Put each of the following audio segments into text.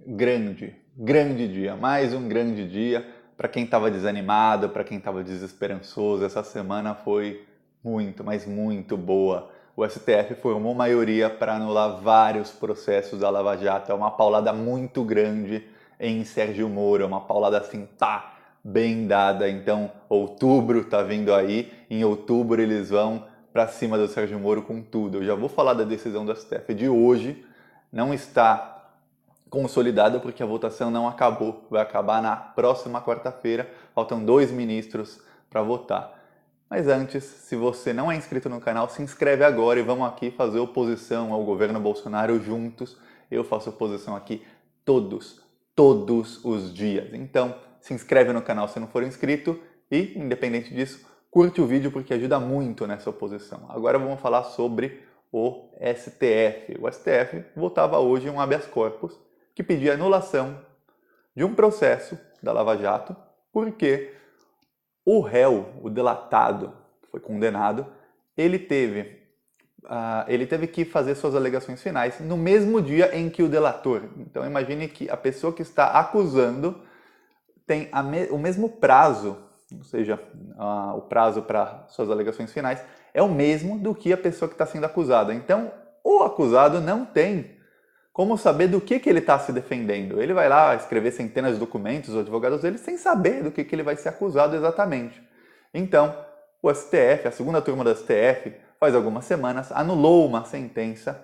grande dia, mais um grande dia para quem estava desanimado, para quem estava desesperançoso. Essa semana foi muito, mas muito boa. O STF formou maioria para anular vários processos da Lava Jato. É uma paulada muito grande em Sérgio Moro, é uma paulada assim, tá bem dada. Então, outubro tá vindo aí, em outubro eles vão para cima do Sérgio Moro com tudo. Eu já vou falar da decisão do STF de hoje, não está consolidada porque a votação não acabou. Vai acabar na próxima quarta-feira. Faltam 2 ministros para votar. Mas antes, se você não é inscrito no canal, se inscreve agora e vamos aqui fazer oposição ao governo Bolsonaro juntos. Eu faço oposição aqui todos os dias. Então, se inscreve no canal se não for inscrito e, independente disso, curte o vídeo porque ajuda muito nessa oposição. Agora vamos falar sobre o STF. O STF votava hoje um habeas corpus que pedia anulação de um processo da Lava Jato, porque o réu, o delatado, que foi condenado, ele teve que fazer suas alegações finais no mesmo dia em que o delator. Então imagine que a pessoa que está acusando tem o mesmo prazo, ou seja, o prazo para suas alegações finais é o mesmo do que a pessoa que está sendo acusada. Então o acusado não tem como saber do que ele está se defendendo. Ele vai lá escrever centenas de documentos, os advogados dele, sem saber do que ele vai ser acusado exatamente. Então, o STF, a segunda turma do STF, faz algumas semanas, anulou uma sentença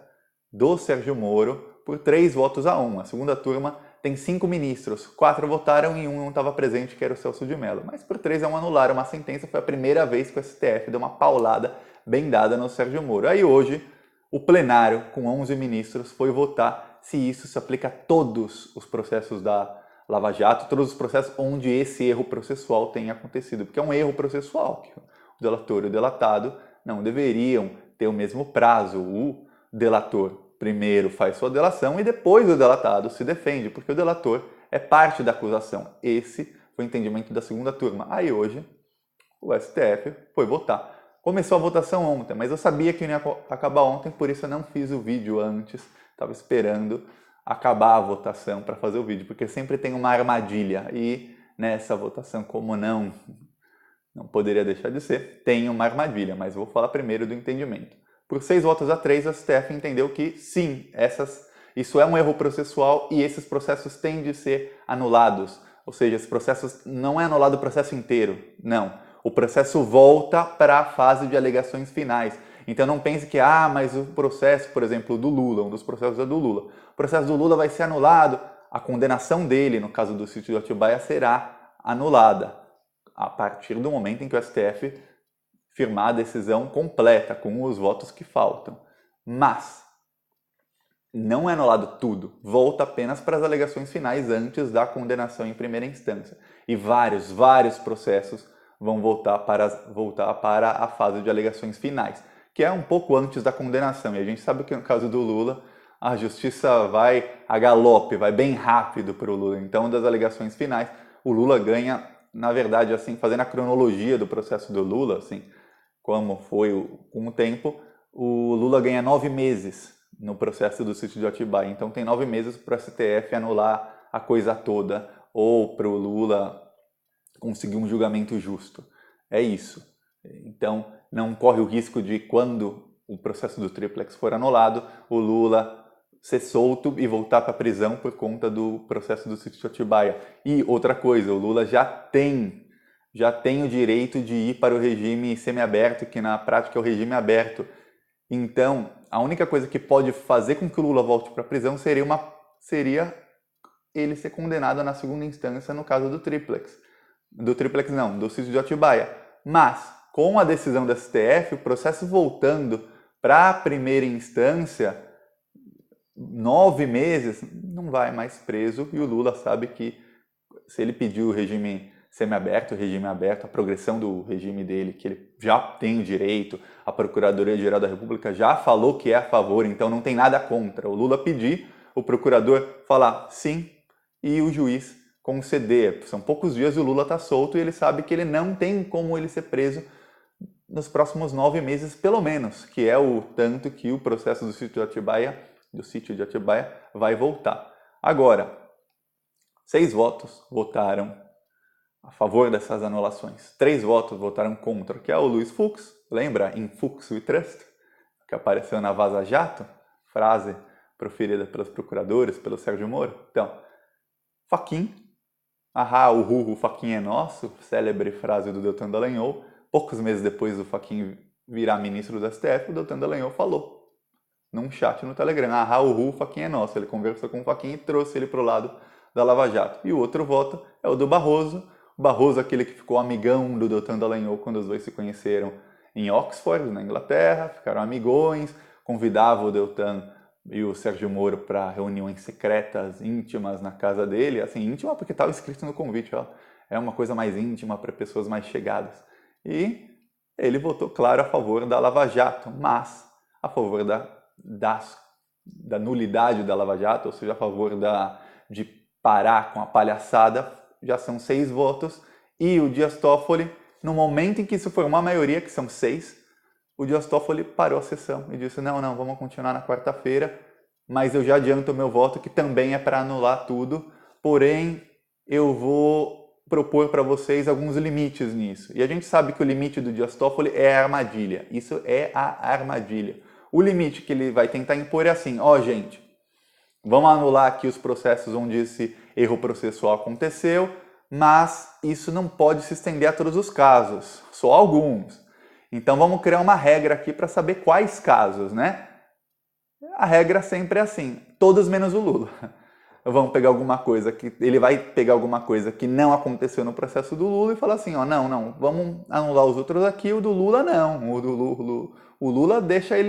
do Sérgio Moro por 3 votos a 1. A segunda turma tem 5 ministros, 4 votaram e 1 não estava presente, que era o Celso de Mello. Mas por 3 a 1 anularam uma sentença, foi a primeira vez que o STF deu uma paulada bem dada no Sérgio Moro. Aí hoje, o plenário, com 11 ministros, foi votar se isso se aplica a todos os processos da Lava Jato, todos os processos onde esse erro processual tenha acontecido. Porque é um erro processual, que o delator e o delatado não deveriam ter o mesmo prazo. O delator primeiro faz sua delação e depois o delatado se defende, porque o delator é parte da acusação. Esse foi o entendimento da segunda turma. Aí hoje, o STF foi votar. Começou a votação ontem, mas eu sabia que não ia acabar ontem, por isso eu não fiz o vídeo antes. Estava esperando acabar a votação para fazer o vídeo, porque sempre tem uma armadilha. E nessa votação, como não poderia deixar de ser, tem uma armadilha, mas vou falar primeiro do entendimento. Por 6 votos a 3, a STF entendeu que sim, isso é um erro processual e esses processos têm de ser anulados. Ou seja, esse processo não é anulado o processo inteiro, não. O processo volta para a fase de alegações finais. Então não pense que, mas o processo, por exemplo, do Lula, um dos processos é do Lula. O processo do Lula vai ser anulado, a condenação dele, no caso do sítio de Atibaia, será anulada a partir do momento em que o STF firmar a decisão completa, com os votos que faltam. Mas não é anulado tudo, volta apenas para as alegações finais antes da condenação em primeira instância. E vários processos vão voltar para a fase de alegações finais, que é um pouco antes da condenação. E a gente sabe que no caso do Lula, a justiça vai a galope, vai bem rápido para o Lula. Então, das alegações finais, o Lula ganha, na verdade, assim, fazendo a cronologia do processo do Lula, assim, como foi com o tempo, o Lula ganha 9 meses no processo do sítio de Atibaia. Então tem 9 meses para o STF anular a coisa toda ou para o Lula conseguir um julgamento justo. É isso. Então não corre o risco de, quando o processo do triplex for anulado, o Lula ser solto e voltar para a prisão por conta do processo do sítio de Atibaia. E outra coisa, o Lula já tem o direito de ir para o regime semiaberto, que na prática é o regime aberto. Então, a única coisa que pode fazer com que o Lula volte para a prisão seria ele ser condenado na segunda instância no caso do triplex. Do sítio de Atibaia. Mas, com a decisão do STF, o processo voltando para a primeira instância, 9 meses, não vai mais preso, e o Lula sabe que se ele pedir o regime semiaberto, regime aberto, a progressão do regime dele, que ele já tem o direito, a Procuradoria-Geral da República já falou que é a favor, então não tem nada contra. O Lula pedir, o procurador falar sim e o juiz conceder. São poucos dias e o Lula está solto e ele sabe que ele não tem como ele ser preso nos próximos 9 meses, pelo menos, que é o tanto que o processo do sítio de Atibaia vai voltar. Agora, 6 votos votaram a favor dessas anulações. 3 votos votaram contra, que é o Luiz Fux, lembra? In Fux we trust, que apareceu na Vaza Jato, frase proferida pelos procuradores, pelo Sérgio Moro. Então, Fachin, o Fachin é nosso, célebre frase do Deltan Dallagnol. Poucos meses depois do Fachin virar ministro do STF, o Deltan Dallagnol falou num chat no Telegram, o Fachin é nosso. Ele conversou com o Fachin e trouxe ele para o lado da Lava Jato. E o outro voto é o do Barroso. O Barroso, aquele que ficou amigão do Deltan Dallagnol quando os dois se conheceram em Oxford, na Inglaterra, ficaram amigões, convidava o Deltan e o Sérgio Moro para reuniões secretas, íntimas na casa dele, assim, íntima porque estava escrito no convite, ó, é uma coisa mais íntima para pessoas mais chegadas. E ele votou, claro, a favor da Lava Jato, mas a favor da nulidade da Lava Jato, ou seja, a favor de parar com a palhaçada, já são 6 votos, e o Dias Toffoli, no momento em que isso for uma maioria, que são 6, o Dias Toffoli parou a sessão e disse, não, vamos continuar na quarta-feira, mas eu já adianto o meu voto, que também é para anular tudo, porém eu vou propor para vocês alguns limites nisso. E a gente sabe que o limite do Dias Toffoli é a armadilha, isso é a armadilha. O limite que ele vai tentar impor é assim, gente, vamos anular aqui os processos onde esse erro processual aconteceu, mas isso não pode se estender a todos os casos, só alguns. Então vamos criar uma regra aqui para saber quais casos, né? A regra sempre é assim, todos menos o Lula. Vamos pegar alguma coisa ele vai pegar alguma coisa que não aconteceu no processo do Lula e falar assim, não, vamos anular os outros aqui, o do Lula não. O Lula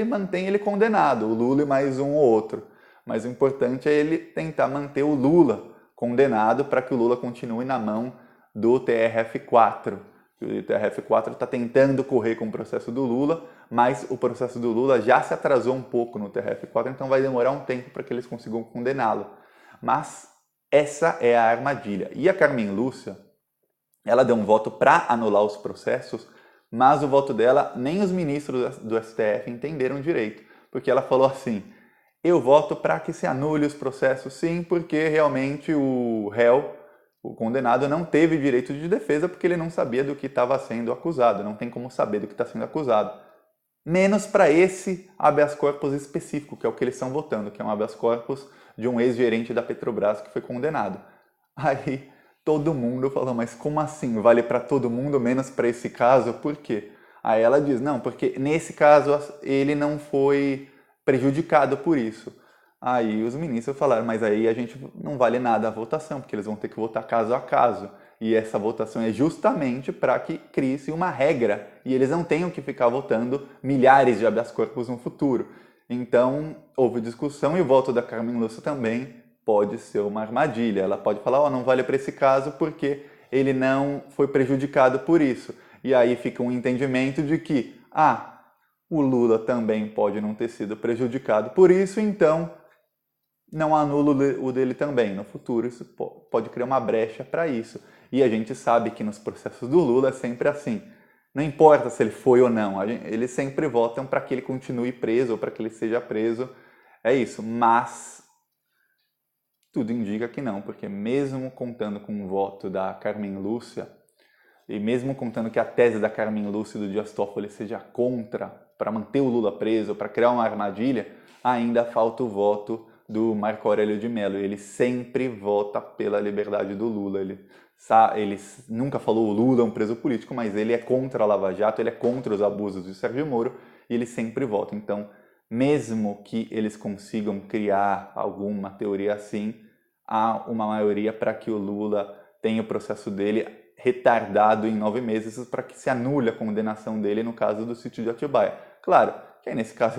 mantém ele condenado, o Lula e mais um ou outro. Mas o importante é ele tentar manter o Lula condenado para que o Lula continue na mão do TRF4. O TRF4 está tentando correr com o processo do Lula, mas o processo do Lula já se atrasou um pouco no TRF4, então vai demorar um tempo para que eles consigam condená-lo. Mas essa é a armadilha. E a Carmen Lúcia, ela deu um voto para anular os processos, mas o voto dela nem os ministros do STF entenderam direito, porque ela falou assim, eu voto para que se anule os processos sim, porque realmente o réu, o condenado, não teve direito de defesa porque ele não sabia do que estava sendo acusado, não tem como saber do que está sendo acusado. Menos para esse habeas corpus específico, que é o que eles estão votando, que é um habeas corpus de um ex-gerente da Petrobras que foi condenado. Aí todo mundo falou, mas como assim? Vale para todo mundo, menos para esse caso? Por quê? Aí ela diz, não, porque nesse caso ele não foi prejudicado por isso. Aí os ministros falaram, mas aí a gente não vale nada a votação, porque eles vão ter que votar caso a caso. E essa votação é justamente para que crie-se uma regra e eles não tenham que ficar votando milhares de habeas corpus no futuro. Então, houve discussão e o voto da Carmen Lúcia também pode ser uma armadilha. Ela pode falar, não vale para esse caso porque ele não foi prejudicado por isso. E aí fica um entendimento de que, o Lula também pode não ter sido prejudicado por isso, então não anula o dele também. No futuro isso pode criar uma brecha para isso. E a gente sabe que nos processos do Lula é sempre assim. Não importa se ele foi ou não, eles sempre votam para que ele continue preso ou para que ele seja preso. É isso, mas tudo indica que não, porque mesmo contando com o voto da Carmen Lúcia, e mesmo contando que a tese da Carmen Lúcia e do Dias Toffoli seja contra, para manter o Lula preso, para criar uma armadilha, ainda falta o voto do Marco Aurélio de Mello. Ele sempre vota pela liberdade do Lula. Ele nunca falou o Lula é um preso político, mas ele é contra a Lava Jato, ele é contra os abusos de Sérgio Moro e ele sempre vota. Então, mesmo que eles consigam criar alguma teoria assim, há uma maioria para que o Lula tenha o processo dele retardado em 9 meses para que se anule a condenação dele no caso do sítio de Atibaia. Claro que aí, nesse caso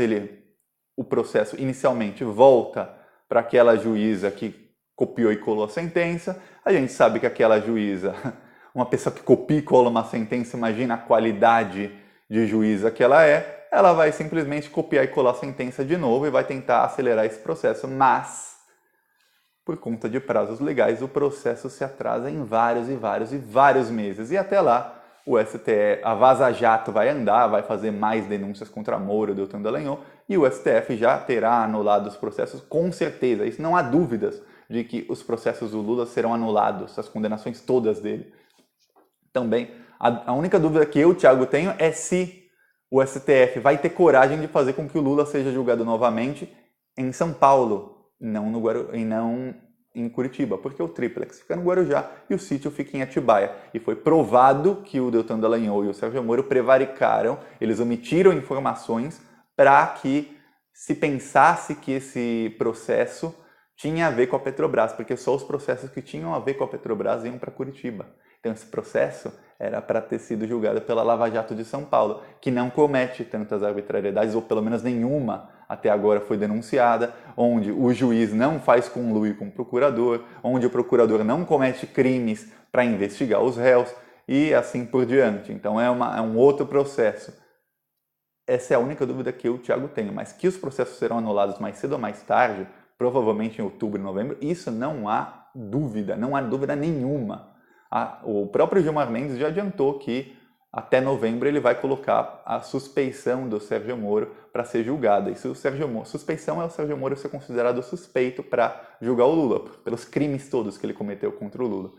o processo inicialmente volta para aquela juíza que copiou e colou a sentença. A gente sabe que aquela juíza, uma pessoa que copia e cola uma sentença, imagina a qualidade de juíza que ela vai simplesmente copiar e colar a sentença de novo e vai tentar acelerar esse processo, mas por conta de prazos legais, o processo se atrasa em vários meses. E até lá, o STF, a Vaza Jato vai andar, vai fazer mais denúncias contra Moro e Deltan Dallagnol, e o STF já terá anulado os processos com certeza, isso não há dúvidas. de que os processos do Lula serão anulados, as condenações todas dele. Também, a única dúvida que eu, Thiago, tenho é se o STF vai ter coragem de fazer com que o Lula seja julgado novamente em São Paulo, e não em Curitiba, porque o triplex fica no Guarujá e o sítio fica em Atibaia. E foi provado que o Deltan Dallagnol e o Sérgio Moro prevaricaram, eles omitiram informações para que se pensasse que esse processo tinha a ver com a Petrobras, porque só os processos que tinham a ver com a Petrobras iam para Curitiba. Então esse processo era para ter sido julgado pela Lava Jato de São Paulo, que não comete tantas arbitrariedades, ou pelo menos nenhuma até agora foi denunciada, onde o juiz não faz conluio com o procurador, onde o procurador não comete crimes para investigar os réus e assim por diante. Então é um outro processo. Essa é a única dúvida que eu, Thiago, tenho, mas que os processos serão anulados mais cedo ou mais tarde, provavelmente em outubro, novembro, isso não há dúvida nenhuma. O próprio Gilmar Mendes já adiantou que até novembro ele vai colocar a suspeição do Sérgio Moro para ser julgada. E se o Sérgio Moro, suspeição é o Sérgio Moro ser considerado suspeito para julgar o Lula, pelos crimes todos que ele cometeu contra o Lula.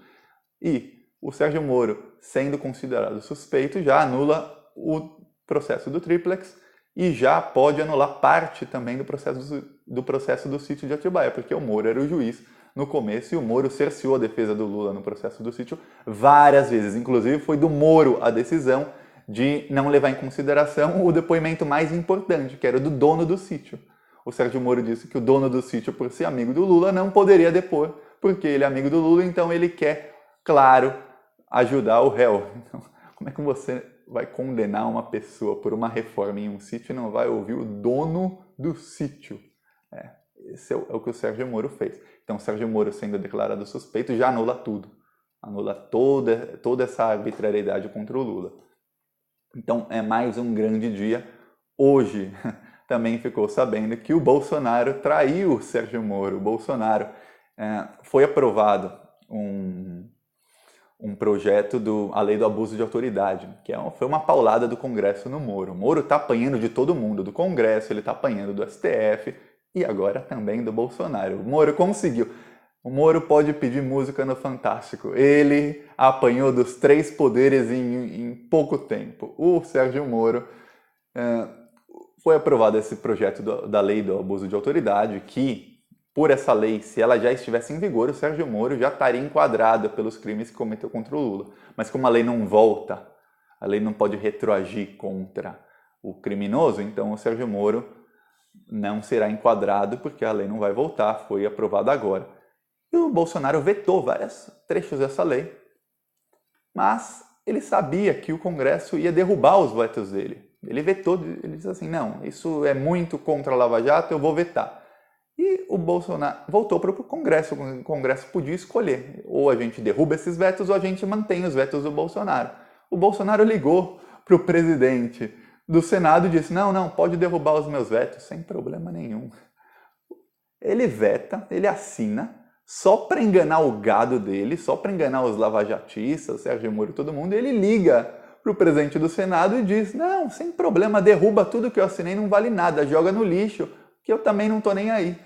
E o Sérgio Moro, sendo considerado suspeito, já anula o processo do triplex e já pode anular parte também do processo do sítio de Atibaia, porque o Moro era o juiz no começo e o Moro cerceou a defesa do Lula no processo do sítio várias vezes. Inclusive foi do Moro a decisão de não levar em consideração o depoimento mais importante, que era do dono do sítio. O Sérgio Moro disse que o dono do sítio, por ser amigo do Lula, não poderia depor, porque ele é amigo do Lula, então ele quer, claro, ajudar o réu. Então, como é que você vai condenar uma pessoa por uma reforma em um sítio e não vai ouvir o dono do sítio? Esse é o que o Sérgio Moro fez. Então, o Sérgio Moro, sendo declarado suspeito, já anula tudo. Anula toda essa arbitrariedade contra o Lula. Então, é mais um grande dia. Hoje, também ficou sabendo que o Bolsonaro traiu o Sérgio Moro. O Bolsonaro foi aprovado um projeto a lei do abuso de autoridade, que foi uma paulada do Congresso no Moro. O Moro está apanhando de todo mundo, do Congresso, ele está apanhando do STF, e agora também do Bolsonaro. O Moro conseguiu. O Moro pode pedir música no Fantástico. Ele apanhou dos 3 poderes em pouco tempo. O Sérgio Moro foi aprovado esse projeto da lei do abuso de autoridade, que, por essa lei, se ela já estivesse em vigor, o Sérgio Moro já estaria enquadrado pelos crimes que cometeu contra o Lula. Mas como a lei não volta, a lei não pode retroagir contra o criminoso, então o Sérgio Moro não será enquadrado porque a lei não vai voltar, foi aprovada agora. E o Bolsonaro vetou vários trechos dessa lei, mas ele sabia que o Congresso ia derrubar os vetos dele. Ele vetou, ele disse assim, não, isso é muito contra a Lava Jato, eu vou vetar. E o Bolsonaro voltou para o Congresso. O Congresso podia escolher. Ou a gente derruba esses vetos ou a gente mantém os vetos do Bolsonaro. O Bolsonaro ligou para o presidente do Senado e disse, não, pode derrubar os meus vetos, sem problema nenhum. Ele veta, ele assina, só para enganar o gado dele, só para enganar os lavajatistas, Sérgio Moro e todo mundo, ele liga para o presidente do Senado e diz, não, sem problema, derruba tudo que eu assinei, não vale nada, joga no lixo, que eu também não estou nem aí.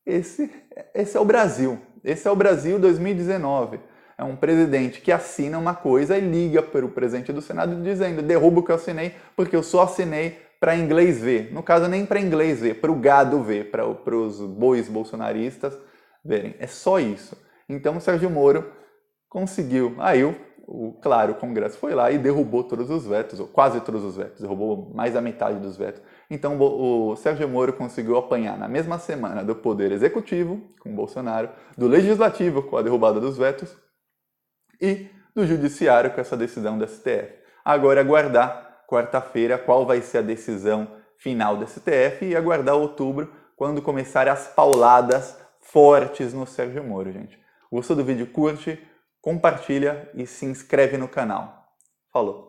Esse é o Brasil. Esse é o Brasil 2019. É um presidente que assina uma coisa e liga para o presidente do Senado dizendo, derruba o que eu assinei, porque eu só assinei para inglês ver. No caso, nem para inglês ver, para o gado ver, para os bois bolsonaristas verem. É só isso. Então, o Sérgio Moro conseguiu. Aí, claro, o Congresso foi lá e derrubou todos os vetos, ou quase todos os vetos, derrubou mais da metade dos vetos. Então, o Sérgio Moro conseguiu apanhar na mesma semana do Poder Executivo, com o Bolsonaro, do Legislativo, com a derrubada dos vetos, e do Judiciário, com essa decisão do STF. Agora, aguardar quarta-feira qual vai ser a decisão final do STF e aguardar outubro, quando começarem as pauladas fortes no Sérgio Moro, gente. Gostou do vídeo? Curte, compartilha e se inscreve no canal. Falou!